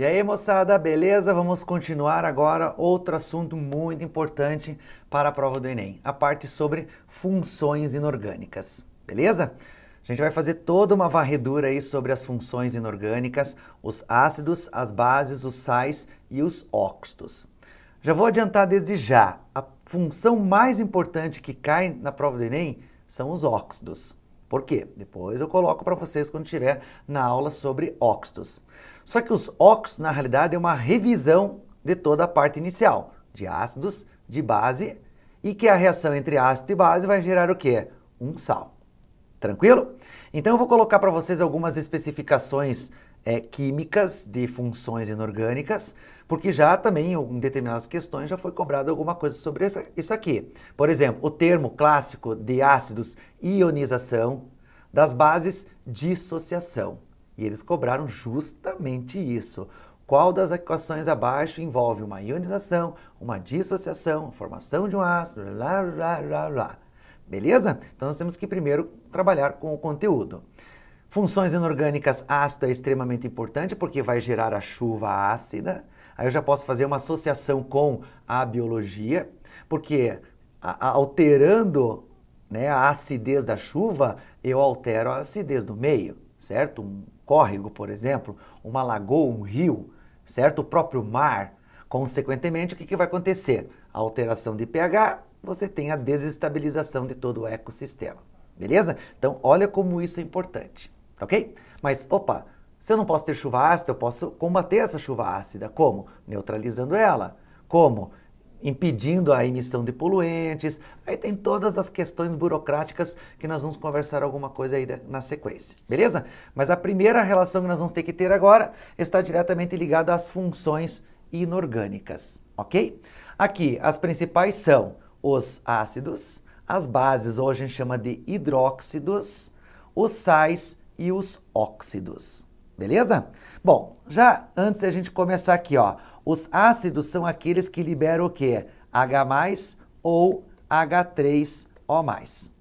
E aí, moçada, beleza? Vamos continuar agora outro assunto muito importante para a prova do Enem, a parte sobre funções inorgânicas, beleza? A gente vai fazer toda uma varredura aí sobre as funções inorgânicas, os ácidos, as bases, os sais e os óxidos. Já vou adiantar desde já, a função mais importante que cai na prova do Enem são os óxidos. Por quê? Depois eu coloco para vocês quando estiver na aula sobre óxidos. Só que os óxidos, na realidade, é uma revisão de toda a parte inicial, de ácidos, de base, e que a reação entre ácido e base vai gerar o quê? Um sal. Tranquilo? Então eu vou colocar para vocês algumas especificações químicas de funções inorgânicas, porque já também em determinadas questões já foi cobrado alguma coisa sobre isso aqui. Por exemplo, o termo clássico de ácidos, ionização, das bases, dissociação. E eles cobraram justamente isso. Qual das equações abaixo envolve uma ionização, uma dissociação, a formação de um ácido, blá, blá, blá, blá. Beleza? Então nós temos que primeiro trabalhar com o conteúdo. Funções inorgânicas, ácido é extremamente importante porque vai gerar a chuva ácida. Aí eu já posso fazer uma associação com a biologia, porque alterando, né, a acidez da chuva, eu altero a acidez do meio, certo? Um córrego, por exemplo, uma lagoa, um rio, certo? O próprio mar. Consequentemente, o que vai acontecer? A alteração de pH, você tem a desestabilização de todo o ecossistema. Beleza? Então, olha como isso é importante, ok? Mas, opa, se eu não posso ter chuva ácida, eu posso combater essa chuva ácida. Como? Neutralizando ela. Como? Impedindo a emissão de poluentes. Aí tem todas as questões burocráticas que nós vamos conversar alguma coisa aí na sequência, beleza? Mas a primeira relação que nós vamos ter que ter agora está diretamente ligada às funções inorgânicas, ok? Aqui, as principais são os ácidos, as bases, ou a gente chama de hidróxidos, os sais e os óxidos. Beleza? Bom, já antes da gente começar aqui, ó, os ácidos são aqueles que liberam o quê? H+ ou H3O+.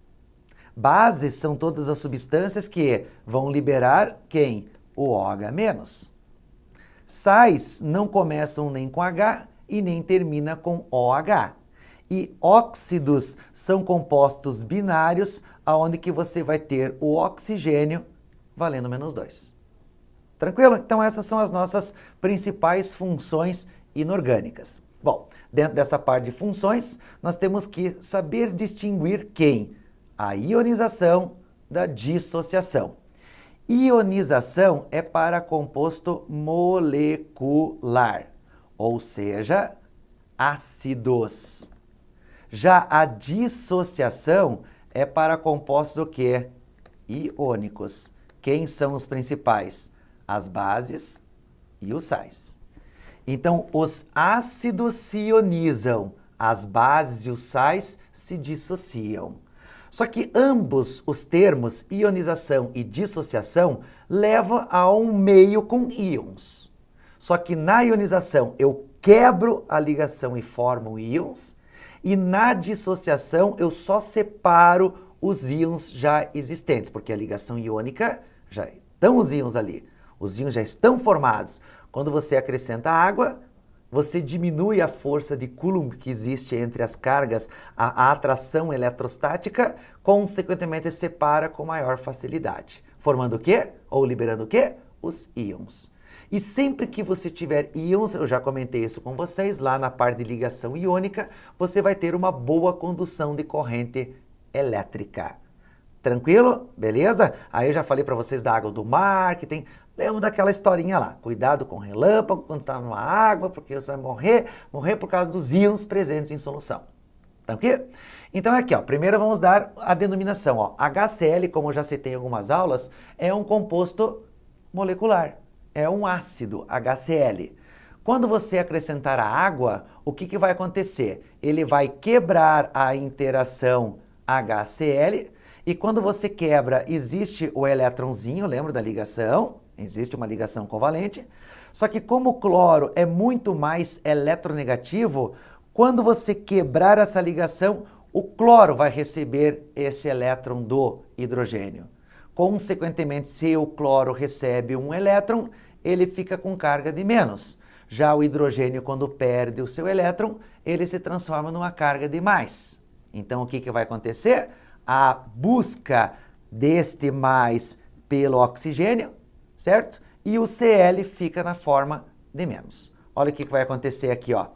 Bases são todas as substâncias que vão liberar quem? O OH-. Sais não começam nem com H e nem termina com OH. E óxidos são compostos binários, onde que você vai ter o oxigênio valendo -2. Tranquilo? Então essas são as nossas principais funções inorgânicas. Bom, dentro dessa parte de funções, nós temos que saber distinguir quem? A ionização da dissociação. Ionização é para composto molecular, ou seja, ácidos. Já a dissociação é para compostos o quê? Iônicos. Quem são os principais? As bases e os sais. Então, os ácidos se ionizam, as bases e os sais se dissociam. Só que ambos os termos, ionização e dissociação, levam a um meio com íons. Só que na ionização eu quebro a ligação e formo íons, e na dissociação eu só separo os íons já existentes, porque a ligação iônica já estão os íons ali. Os íons já estão formados. Quando você acrescenta água, você diminui a força de Coulomb que existe entre as cargas, a atração eletrostática, consequentemente separa com maior facilidade. Formando o quê? Ou liberando o quê? Os íons. E sempre que você tiver íons, eu já comentei isso com vocês, lá na parte de ligação iônica, você vai ter uma boa condução de corrente elétrica. Tranquilo? Beleza? Aí eu já falei para vocês da água do mar, que tem... Lembra daquela historinha lá? Cuidado com relâmpago quando está numa água, porque você vai morrer por causa dos íons presentes em solução. Tranquilo? Então aqui, ó, primeiro vamos dar a denominação. Ó. HCl, como eu já citei em algumas aulas, é um composto molecular. É um ácido, HCl. Quando você acrescentar a água, o que vai acontecer? Ele vai quebrar a interação HCl, e quando você quebra, existe o elétronzinho, lembra da ligação? Existe uma ligação covalente. Só que como o cloro é muito mais eletronegativo, quando você quebrar essa ligação, o cloro vai receber esse elétron do hidrogênio. Consequentemente, se o cloro recebe um elétron, ele fica com carga de menos. Já o hidrogênio, quando perde o seu elétron, ele se transforma numa carga de mais. Então, o que vai acontecer? A busca deste mais pelo oxigênio, certo? E o Cl fica na forma de menos. Olha o que vai acontecer aqui, ó.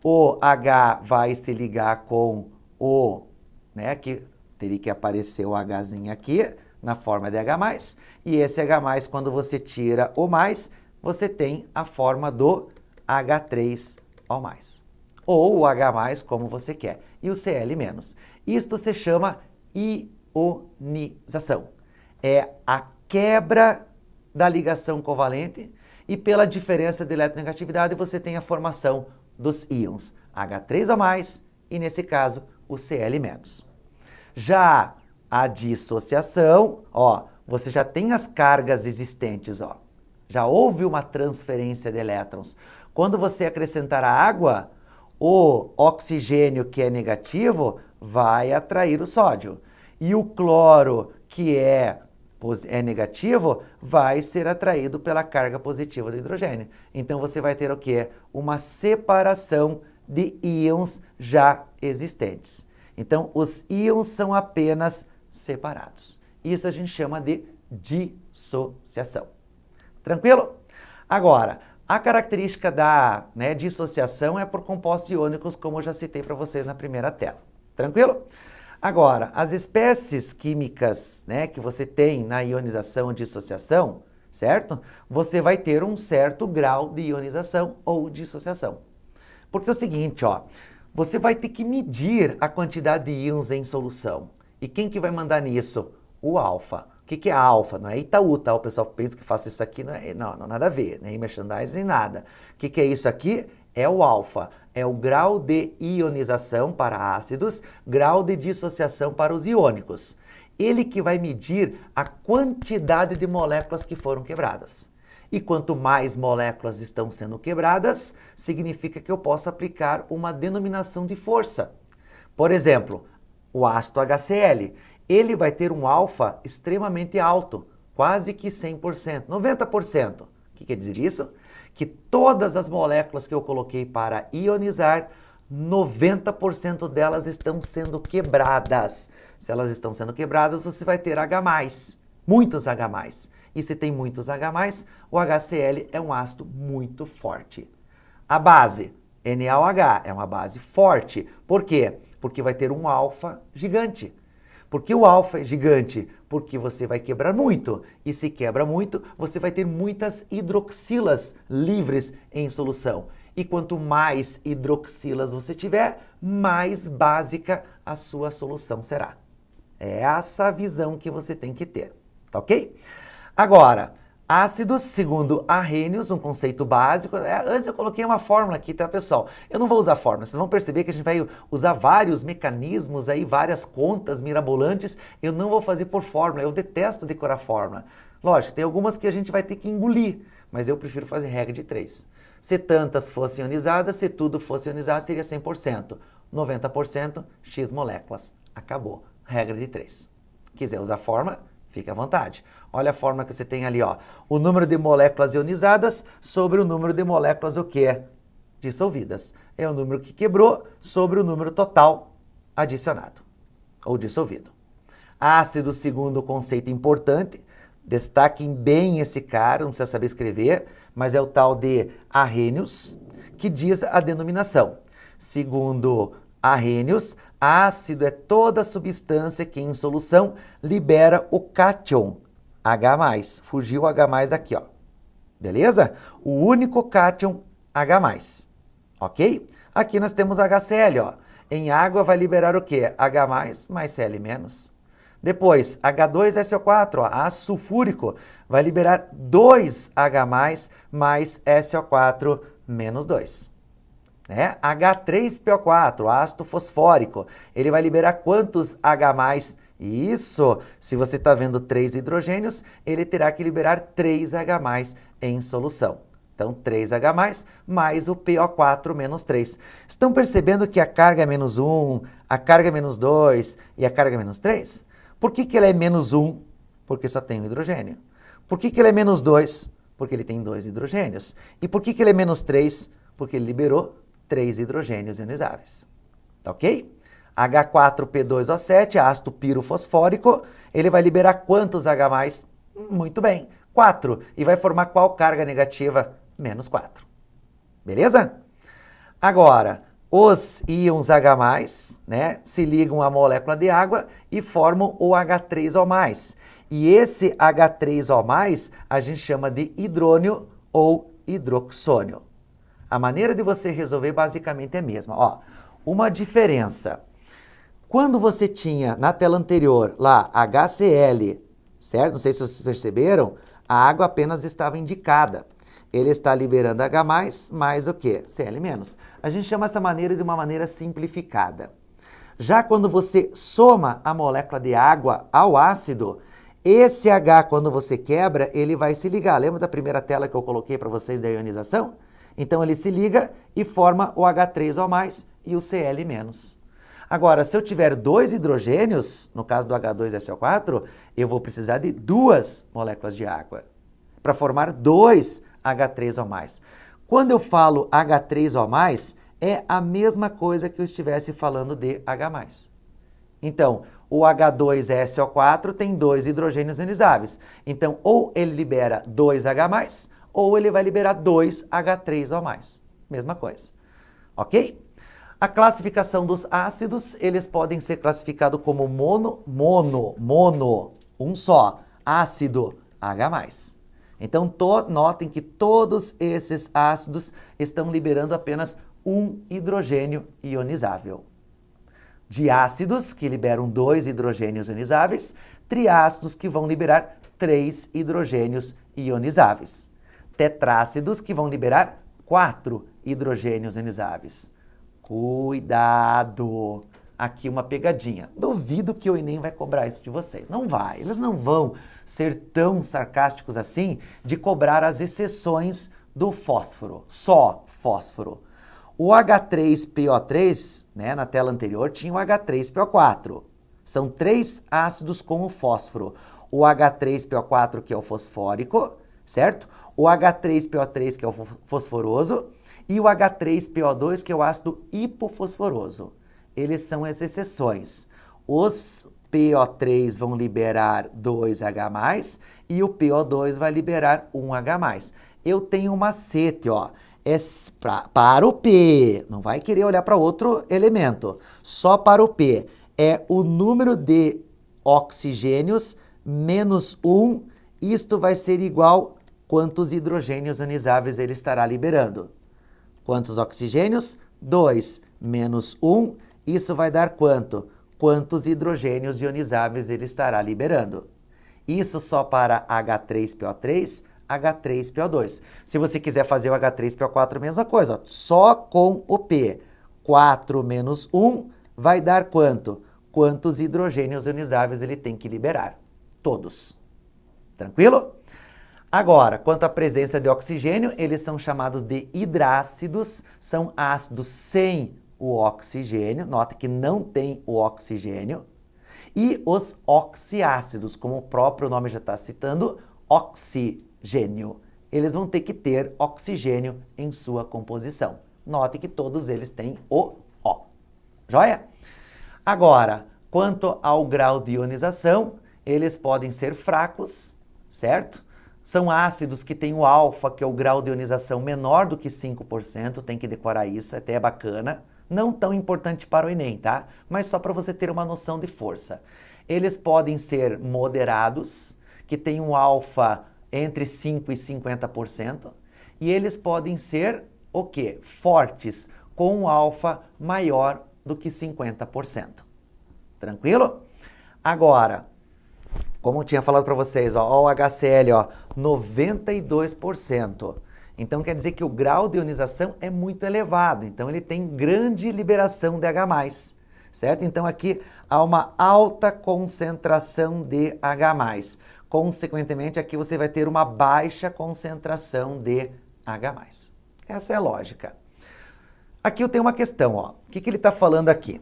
O H vai se ligar com o, né, que teria que aparecer o Hzinho aqui, na forma de H+, e esse H+, quando você tira o mais, você tem a forma do H3O+, ou o H+, como você quer, e o Cl-. Isto se chama ionização. É a quebra da ligação covalente e pela diferença de eletronegatividade você tem a formação dos íons H3O+, e nesse caso o Cl-. Já a dissociação, ó, você já tem as cargas existentes, ó. Já houve uma transferência de elétrons. Quando você acrescentar a água, o oxigênio, que é negativo, vai atrair o sódio. E o cloro, que é negativo, vai ser atraído pela carga positiva do hidrogênio. Então, você vai ter o quê? Uma separação de íons já existentes. Então, os íons são apenas separados. Isso a gente chama de dissociação. Tranquilo? Agora, a característica da dissociação é por compostos iônicos, como eu já citei para vocês na primeira tela. Tranquilo? Agora, as espécies químicas que você tem na ionização e dissociação, certo? Você vai ter um certo grau de ionização ou dissociação. Porque é o seguinte, ó, você vai ter que medir a quantidade de íons em solução. E quem que vai mandar nisso? O alfa. O que é alfa? Não é Itaú, tá? O pessoal pensa que faço isso aqui, não, nada a ver, nem merchandising, nem nada. O que é isso aqui? É o alfa. É o grau de ionização para ácidos, grau de dissociação para os iônicos. Ele que vai medir a quantidade de moléculas que foram quebradas. E quanto mais moléculas estão sendo quebradas, significa que eu posso aplicar uma denominação de força. Por exemplo, o ácido HCl, ele vai ter um alfa extremamente alto, quase que 100%, 90%. O que quer dizer isso? Que todas as moléculas que eu coloquei para ionizar, 90% delas estão sendo quebradas. Se elas estão sendo quebradas, você vai ter H+, muitos H+. E se tem muitos H+, o HCl é um ácido muito forte. A base, NaOH, é uma base forte. Por quê? Porque vai ter um alfa gigante. Por que o alfa é gigante? Porque você vai quebrar muito. E se quebra muito, você vai ter muitas hidroxilas livres em solução. E quanto mais hidroxilas você tiver, mais básica a sua solução será. É essa a visão que você tem que ter, tá ok? Agora, ácidos, segundo Arrhenius, um conceito básico. Antes eu coloquei uma fórmula aqui, tá, pessoal? Eu não vou usar fórmula, vocês vão perceber que a gente vai usar vários mecanismos aí, várias contas mirabolantes. Eu não vou fazer por fórmula, eu detesto decorar fórmula. Lógico, tem algumas que a gente vai ter que engolir, mas eu prefiro fazer regra de 3. Se tantas fossem ionizadas, se tudo fosse ionizado, seria 100%. 90%, X moléculas. Acabou. Regra de 3. Quiser usar fórmula, fique à vontade. Olha a fórmula que você tem ali, ó. O número de moléculas ionizadas sobre o número de moléculas o quê? Dissolvidas. É o número que quebrou sobre o número total adicionado ou dissolvido. Ácido, segundo conceito importante, destaquem bem esse cara, não precisa saber escrever, mas é o tal de Arrhenius, que diz a denominação. Segundo Arrhenius, ácido é toda substância que em solução libera o cátion H+. Fugiu o H+ aqui, ó. Beleza? O único cátion H+. Ok? Aqui nós temos HCl, ó. Em água vai liberar o quê? H+ mais Cl-. Depois, H2SO4, ó, ácido sulfúrico, vai liberar 2H+, mais SO4 menos 2. H3PO4, ácido fosfórico, ele vai liberar quantos H+? Isso, se você está vendo 3 hidrogênios, ele terá que liberar 3H+ em solução. Então, 3H+, mais o PO4 menos 3. Estão percebendo que a carga é menos 1, a carga é menos 2 e a carga é menos 3? Por que ela é menos 1? Porque só tem um hidrogênio. Por que ela é menos 2? Porque ele tem 2 hidrogênios. E por que ele é menos 3? Porque ele liberou 3 hidrogênios ionizáveis. Tá ok? H4P2O7, ácido pirofosfórico, ele vai liberar quantos H+? Muito bem, 4. E vai formar qual carga negativa? Menos 4. Beleza? Agora, os íons H+, né, se ligam à molécula de água e formam o H3O+. E esse H3O+, a gente chama de hidrônio ou hidroxônio. A maneira de você resolver basicamente é a mesma. Ó, uma diferença. Quando você tinha na tela anterior lá HCl, certo? Não sei se vocês perceberam, a água apenas estava indicada. Ele está liberando H+, mais o quê? Cl-. A gente chama essa maneira de uma maneira simplificada. Já quando você soma a molécula de água ao ácido, esse H, quando você quebra, ele vai se ligar. Lembra da primeira tela que eu coloquei para vocês da ionização? Então ele se liga e forma o H3O+, e o Cl-. Agora, se eu tiver 2 hidrogênios, no caso do H2SO4, eu vou precisar de 2 moléculas de água para formar 2 H3O+. Quando eu falo H3O+, é a mesma coisa que eu estivesse falando de H+. Então, o H2SO4 tem 2 hidrogênios ionizáveis. Então, ou ele libera 2H+, ou ele vai liberar 2 H3O+. Mesma coisa. Ok? A classificação dos ácidos, eles podem ser classificados como um só, ácido, H+. Então, notem que todos esses ácidos estão liberando apenas um hidrogênio ionizável. Diácidos, que liberam 2 hidrogênios ionizáveis, triácidos, que vão liberar 3 hidrogênios ionizáveis. Tetrácidos, que vão liberar 4 hidrogênios ionizáveis. Cuidado! Aqui uma pegadinha. Duvido que o Enem vai cobrar isso de vocês. Não vai. Eles não vão ser tão sarcásticos assim de cobrar as exceções do fósforo. Só fósforo. O H3PO3, né, na tela anterior, tinha o H3PO4. São 3 ácidos com o fósforo. O H3PO4, que é o fosfórico, certo? O H3PO3, que é o fosforoso, e o H3PO2, que é o ácido hipofosforoso. Eles são as exceções. Os PO3 vão liberar 2H+, e o PO2 vai liberar 1H+. Eu tenho um macete, ó. É para o P, não vai querer olhar para outro elemento. Só para o P. É o número de oxigênios menos 1. Isto vai ser igual a quantos hidrogênios ionizáveis ele estará liberando. Quantos oxigênios? 2 menos 1. Isso vai dar quanto? Quantos hidrogênios ionizáveis ele estará liberando. Isso só para H3PO3, H3PO2. Se você quiser fazer o H3PO4, mesma coisa. Ó, só com o P. 4 menos 1 vai dar quanto? Quantos hidrogênios ionizáveis ele tem que liberar? Todos. Tranquilo? Agora, quanto à presença de oxigênio, eles são chamados de hidrácidos, são ácidos sem o oxigênio, nota que não tem o oxigênio, e os oxiácidos, como o próprio nome já está citando, oxigênio. Eles vão ter que ter oxigênio em sua composição. Note que todos eles têm o O. Joia? Agora, quanto ao grau de ionização, eles podem ser fracos, certo? São ácidos que têm o alfa, que é o grau de ionização menor do que 5%, tem que decorar isso, até é bacana. Não tão importante para o Enem, tá? Mas só para você ter uma noção de força. Eles podem ser moderados, que têm um alfa entre 5% e 50%, e eles podem ser, o quê? Fortes, com um alfa maior do que 50%. Tranquilo? Agora, como eu tinha falado para vocês, ó, o HCl, ó, 92%. Então quer dizer que o grau de ionização é muito elevado. Então ele tem grande liberação de H+, certo? Então aqui há uma alta concentração de H+. Consequentemente, aqui você vai ter uma baixa concentração de H+. Essa é a lógica. Aqui eu tenho uma questão, ó. O que ele está falando aqui?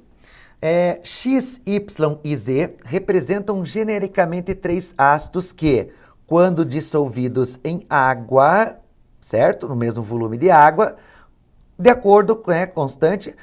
X, Y e Z representam genericamente 3 ácidos que, quando dissolvidos em água, certo? No mesmo volume de água, de acordo com constante,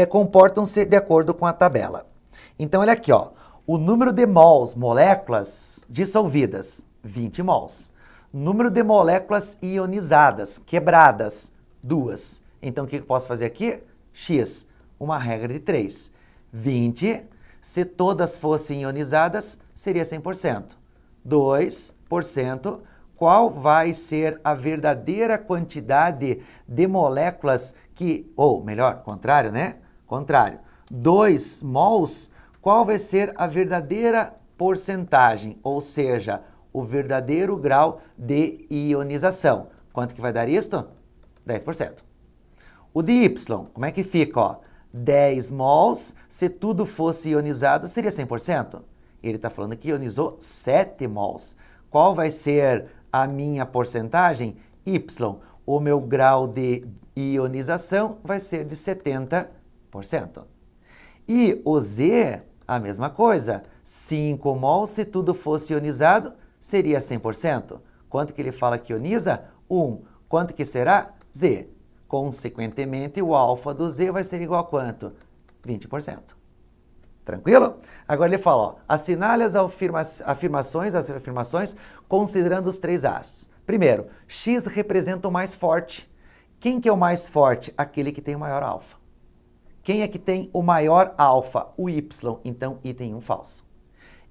comportam-se de acordo com a tabela. Então, olha aqui, ó, o número de mols, moléculas dissolvidas, 20 mols. Número de moléculas ionizadas, quebradas, 2. Então, o que eu posso fazer aqui? X, uma regra de 3. 20, se todas fossem ionizadas, seria 100%. 2%, qual vai ser a verdadeira quantidade de moléculas que, ou melhor, contrário, né? Contrário. 2 mols, qual vai ser a verdadeira porcentagem, ou seja, o verdadeiro grau de ionização. Quanto que vai dar isto? 10%. O de Y, como é que fica? Ó? 10 mols, se tudo fosse ionizado, seria 100%. Ele está falando que ionizou 7 mols. Qual vai ser a minha porcentagem? Y. O meu grau de ionização vai ser de 70%. E o Z, a mesma coisa. 5 mols, se tudo fosse ionizado, seria 100%. Quanto que ele fala que ioniza? 1. Quanto que será? Z. Consequentemente, o alfa do Z vai ser igual a quanto? 20%. Tranquilo? Agora ele fala, ó, assinale as afirmações considerando os 3 astros. Primeiro, X representa o mais forte. Quem que é o mais forte? Aquele que tem o maior alfa. Quem é que tem o maior alfa? O Y. Então, item 1 falso.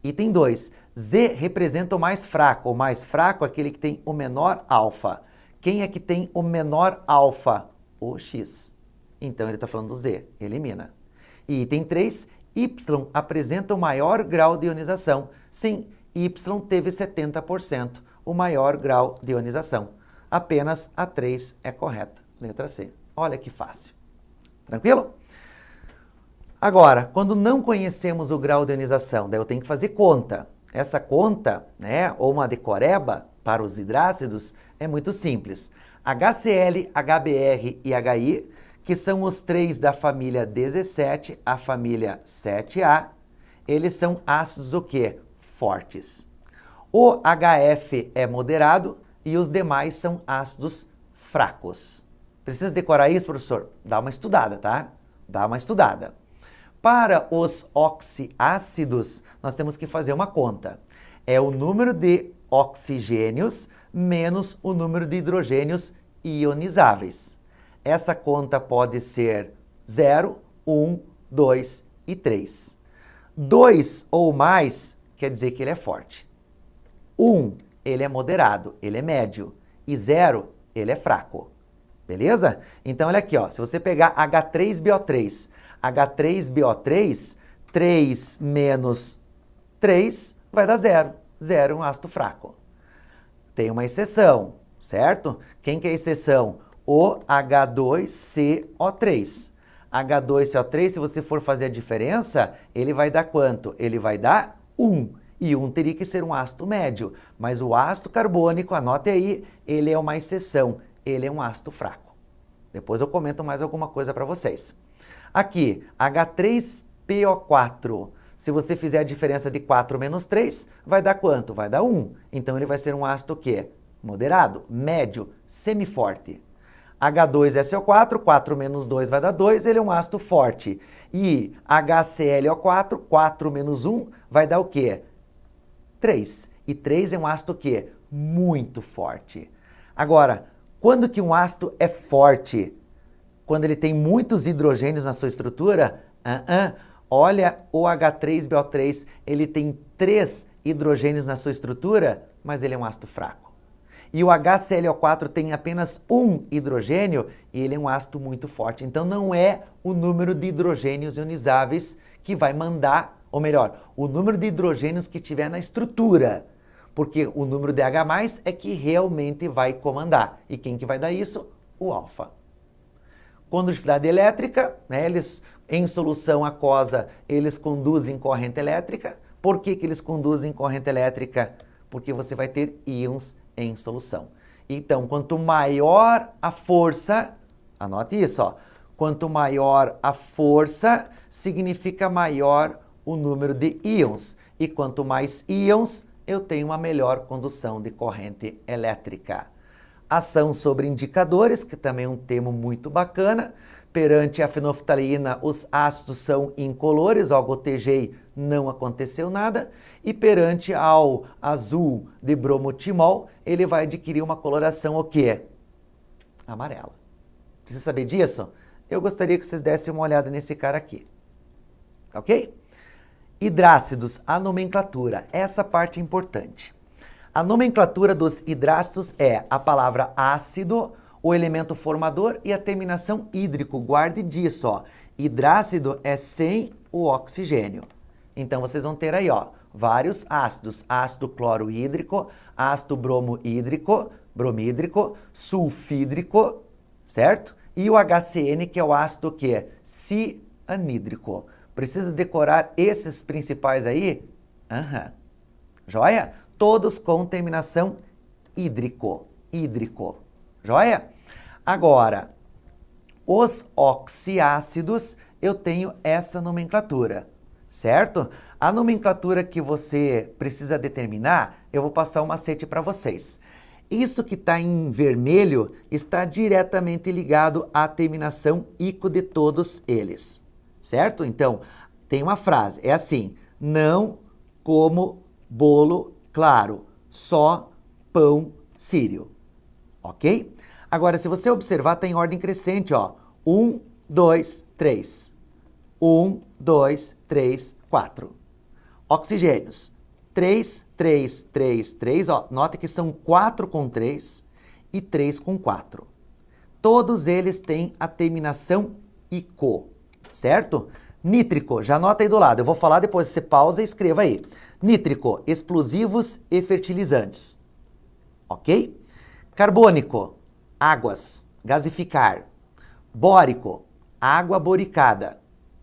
Item 2, Z representa o mais fraco. O mais fraco é aquele que tem o menor alfa. Quem é que tem o menor alfa? O X. Então, ele está falando do Z. Elimina. E item 3, Y apresenta o maior grau de ionização. Sim, Y teve 70%, o maior grau de ionização. Apenas a 3 é correta. Letra C. Olha que fácil. Tranquilo? Agora, quando não conhecemos o grau de ionização, daí eu tenho que fazer conta. Essa conta, né, ou uma decoreba para os hidrácidos, é muito simples. HCl, HBr e HI, que são os 3 da família 17, a família 7A, eles são ácidos o quê? Fortes. O HF é moderado e os demais são ácidos fracos. Precisa decorar isso, professor? Dá uma estudada, tá? Dá uma estudada. Para os oxiácidos, nós temos que fazer uma conta. É o número de oxigênios menos o número de hidrogênios ionizáveis. Essa conta pode ser 0, 1, 2 e 3. 2 ou mais quer dizer que ele é forte. 1, ele é moderado, ele é médio. E 0, ele é fraco. Beleza? Então, olha aqui, ó, se você pegar H3BO3, H3BO3, 3 menos 3 vai dar 0. 0 é um ácido fraco. Tem uma exceção, certo? Quem que é a exceção? O H2CO3. H2CO3, se você for fazer a diferença, ele vai dar quanto? Ele vai dar 1. E 1 teria que ser um ácido médio. Mas o ácido carbônico, anote aí, ele é uma exceção. Ele é um ácido fraco. Depois eu comento mais alguma coisa para vocês. Aqui, H3PO4. Se você fizer a diferença de 4 menos 3, vai dar quanto? Vai dar 1. Então, ele vai ser um ácido o quê? Moderado, médio, semiforte. H2SO4, 4 menos 2 vai dar 2, ele é um ácido forte. E HClO4, 4 menos 1 vai dar o quê? 3. E 3 é um ácido o quê? Muito forte. Agora, quando que um ácido é forte? Quando ele tem muitos hidrogênios na sua estrutura? Olha o H3BO3, ele tem 3 hidrogênios na sua estrutura, mas ele é um ácido fraco. E o HClO4 tem apenas 1 hidrogênio e ele é um ácido muito forte. Então, não é o número de hidrogênios ionizáveis que vai mandar, ou melhor, o número de hidrogênios que tiver na estrutura. Porque o número de H+, é que realmente vai comandar. E quem que vai dar isso? O alfa. Condutividade elétrica, né, eles, em solução aquosa, eles conduzem corrente elétrica. Por que que eles conduzem corrente elétrica? Porque você vai ter íons em solução. Então, quanto maior a força, anote isso, ó, quanto maior a força, significa maior o número de íons. E quanto mais íons, eu tenho uma melhor condução de corrente elétrica. Ação sobre indicadores, que também é um termo muito bacana. Perante a fenolftaleína, os ácidos são incolores, ó, gotejei, não aconteceu nada. E perante ao azul de bromotimol, ele vai adquirir uma coloração o quê? Amarela. Precisa saber disso? Eu gostaria que vocês dessem uma olhada nesse cara aqui. Ok? Hidrácidos, a nomenclatura. Essa parte é importante. A nomenclatura dos hidrácidos é a palavra ácido, o elemento formador e a terminação hídrico. Guarde disso, ó. Hidrácido é sem o oxigênio. Então, vocês vão ter aí, ó, vários ácidos. Ácido clorohídrico, ácido bromídrico, sulfídrico, certo? E o HCN, que é o ácido que cianídrico. Precisa decorar esses principais aí? Joia? Todos com terminação hídrico. Joia? Agora, os oxiácidos, eu tenho essa nomenclatura, certo? A nomenclatura que você precisa determinar, eu vou passar um macete para vocês. Isso que está em vermelho está diretamente ligado à terminação ico de todos eles, certo? Então, tem uma frase, é assim: não como bolo claro, só pão sírio, ok? Agora, se você observar, está em ordem crescente, ó. 1, 2, 3. 1, 2, 3, 4. Oxigênios. 3, 3, 3, 3, ó. Nota que são 4 com 3 e 3 com 4. Todos eles têm a terminação ico, certo? Nítrico, já anota aí do lado. Eu vou falar depois, você pausa e escreva aí. Nítrico, explosivos e fertilizantes. Ok? Carbônico, águas, gasificar. Bórico, água boricada.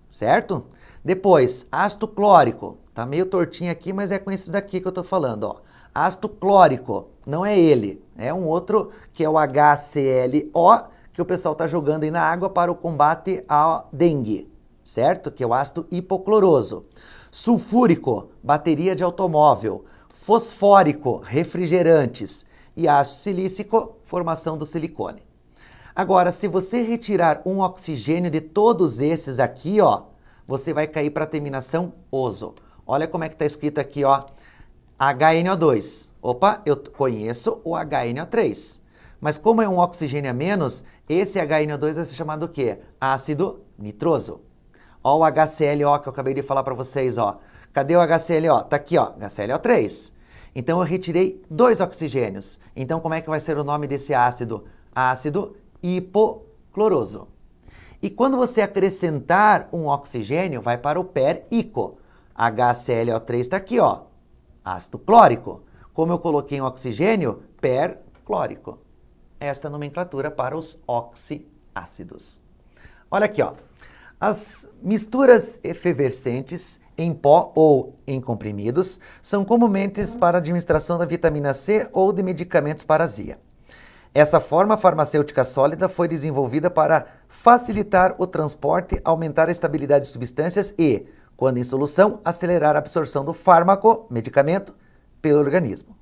Certo? Depois, ácido clórico. Tá meio tortinho aqui, mas é com esses daqui que eu tô falando, ó. Ácido clórico, não é ele. É um outro que é o HClO, que o pessoal tá jogando aí na água para o combate à dengue. Certo? Que é o ácido hipocloroso. Sulfúrico, bateria de automóvel. Fosfórico, refrigerantes. E ácido silícico, formação do silicone. Agora, se você retirar um oxigênio de todos esses aqui, ó, você vai cair para a terminação oso. Olha como é que está escrito aqui, ó, HNO2. Opa, eu conheço o HNO3. Mas como é um oxigênio a menos, esse HNO2 vai ser chamado o quê? Ácido nitroso. Ó o HClO que eu acabei de falar para vocês, ó. Cadê o HClO? Tá aqui, ó, HClO3. Então, eu retirei 2 oxigênios. Então, como é que vai ser o nome desse ácido? Ácido hipocloroso. E quando você acrescentar um oxigênio, vai para o per-ico. HClO3 está aqui, ó. Ácido clórico. Como eu coloquei um oxigênio, perclórico. Esta é a nomenclatura para os oxiácidos. Olha aqui, ó. As misturas efervescentes em pó ou em comprimidos são comumente para a administração da vitamina C ou de medicamentos para azia. Essa forma farmacêutica sólida foi desenvolvida para facilitar o transporte, aumentar a estabilidade de substâncias e, quando em solução, acelerar a absorção do fármaco, medicamento, pelo organismo.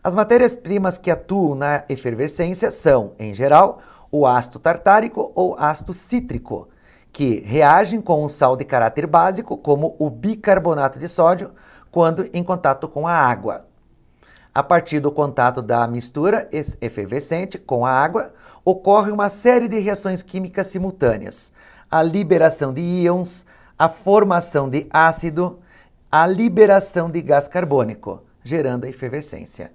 As matérias-primas que atuam na efervescência são, em geral, o ácido tartárico ou ácido cítrico, que reagem com um sal de caráter básico, como o bicarbonato de sódio, quando em contato com a água. A partir do contato da mistura efervescente com a água, ocorre uma série de reações químicas simultâneas. A liberação de íons, a formação de ácido, a liberação de gás carbônico, gerando a efervescência.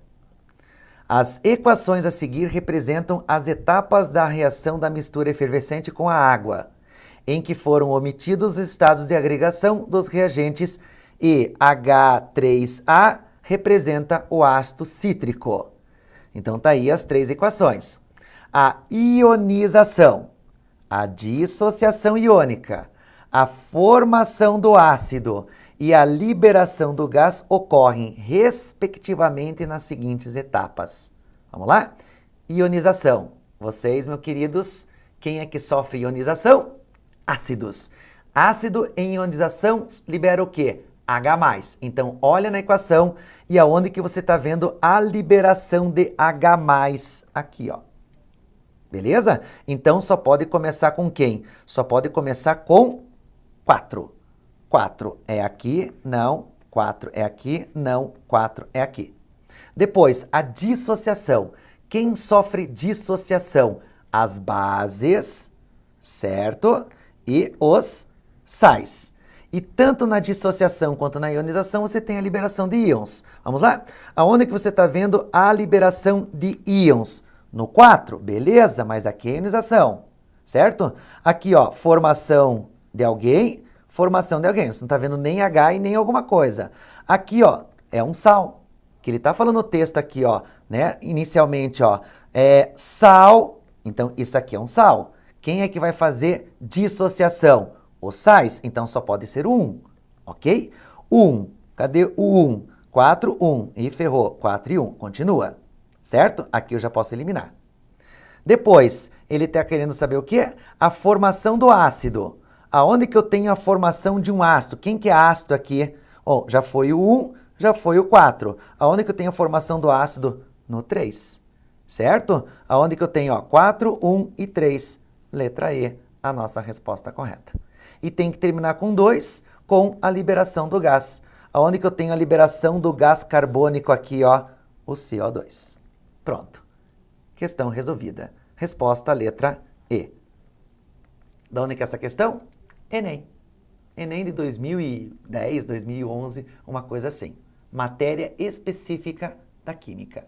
As equações a seguir representam as etapas da reação da mistura efervescente com a água, em que foram omitidos os estados de agregação dos reagentes e H3A representa o ácido cítrico. Então tá aí as 3 equações. A ionização, a dissociação iônica, a formação do ácido e a liberação do gás ocorrem respectivamente nas seguintes etapas. Vamos lá? Ionização. Vocês, meus queridos, quem é que sofre ionização? Ácidos. Ácido em ionização libera o quê? H+. Então, olha na equação e aonde que você está vendo a liberação de H+, aqui, ó. Beleza? Então, só pode começar com quem? Só pode começar com 4. 4 é aqui, não. 4 é aqui, não. 4 é aqui. Depois, a dissociação. Quem sofre dissociação? As bases, certo? E os sais. E tanto na dissociação quanto na ionização, você tem a liberação de íons. Vamos lá? Aonde que você está vendo a liberação de íons? No 4, beleza, mas aqui é a ionização, certo? Aqui, ó, formação de alguém, formação de alguém. Você não está vendo nem H e nem alguma coisa. Aqui, ó, é um sal. Que ele está falando no texto aqui, ó, né? Inicialmente, ó, é sal. Então, isso aqui é um sal. Quem é que vai fazer dissociação? Os sais. Então, só pode ser o 1, ok? 1. Cadê o 1? 4, 1. E ferrou. 4 e 1. Continua. Certo? Aqui eu já posso eliminar. Depois, ele está querendo saber o quê? A formação do ácido. Aonde que eu tenho a formação de um ácido? Quem que é ácido aqui? Oh, já foi o 1, já foi o 4. Aonde que eu tenho a formação do ácido? No 3. Certo? Aonde que eu tenho, ó, 4, 1 e 3. Letra E, a nossa resposta correta. E tem que terminar com 2, com a liberação do gás. Aonde que eu tenho a liberação do gás carbônico aqui, ó? O CO2. Pronto. Questão resolvida. Resposta, letra E. Da onde que é essa questão? Enem. Enem de 2010, 2011, uma coisa assim. Matéria específica da química.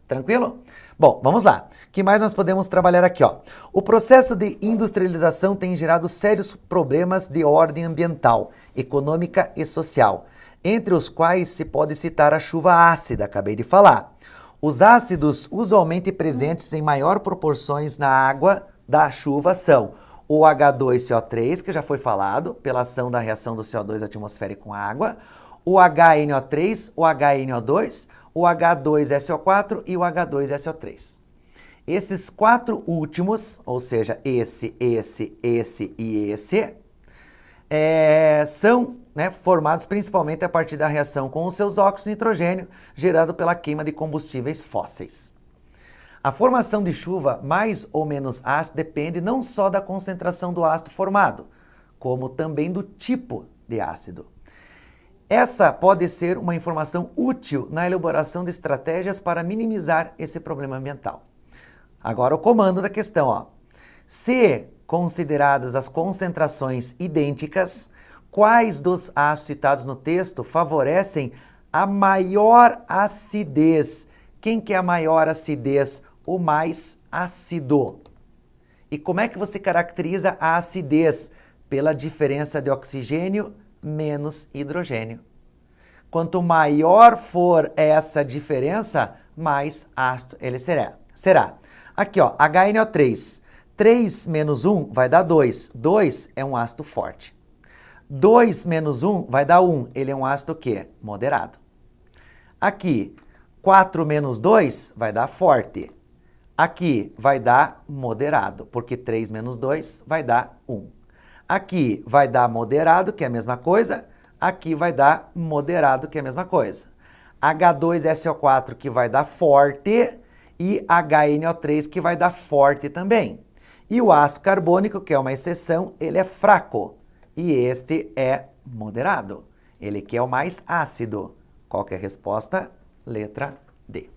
Tranquilo? Bom, vamos lá. O que mais nós podemos trabalhar aqui, ó? O processo de industrialização tem gerado sérios problemas de ordem ambiental, econômica e social, entre os quais se pode citar a chuva ácida, acabei de falar. Os ácidos usualmente presentes em maior proporções na água da chuva são o H2CO3, que já foi falado, pela ação da reação do CO2 atmosférico com a água, o HNO3, o HNO2, o H2SO4 e o H2SO3. Esses 4 últimos, ou seja, esse e esse, são, né, formados principalmente a partir da reação com os seus óxidos de nitrogênio, gerado pela queima de combustíveis fósseis. A formação de chuva mais ou menos ácida depende não só da concentração do ácido formado, como também do tipo de ácido. Essa pode ser uma informação útil na elaboração de estratégias para minimizar esse problema ambiental. Agora o comando da questão, ó. Se consideradas as concentrações idênticas, quais dos ácidos citados no texto favorecem a maior acidez? Quem que é a maior acidez? O mais ácido. E como é que você caracteriza a acidez? Pela diferença de oxigênio menos hidrogênio. Quanto maior for essa diferença, mais ácido ele será. Aqui, ó, HNO3. 3 menos 1 vai dar 2. 2 é um ácido forte. 2 menos 1 vai dar 1. Ele é um ácido o quê? Moderado. Aqui, 4 menos 2 vai dar forte. Aqui vai dar moderado, porque 3 menos 2 vai dar 1. Aqui vai dar moderado, que é a mesma coisa. Aqui vai dar moderado, que é a mesma coisa. H2SO4, que vai dar forte, e HNO3, que vai dar forte também. E o ácido carbônico, que é uma exceção, ele é fraco. E este é moderado. Ele que é o mais ácido. Qual que é a resposta? Letra D.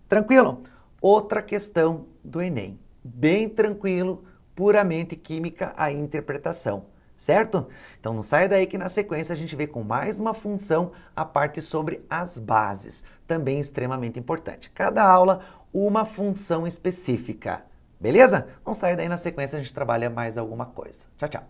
Tranquilo? Outra questão do Enem. Bem tranquilo, puramente química a interpretação, certo? Então não sai daí que na sequência a gente vê com mais uma função a parte sobre as bases, também extremamente importante. Cada aula, uma função específica, beleza? Não sai daí na sequência a gente trabalha mais alguma coisa. Tchau, tchau.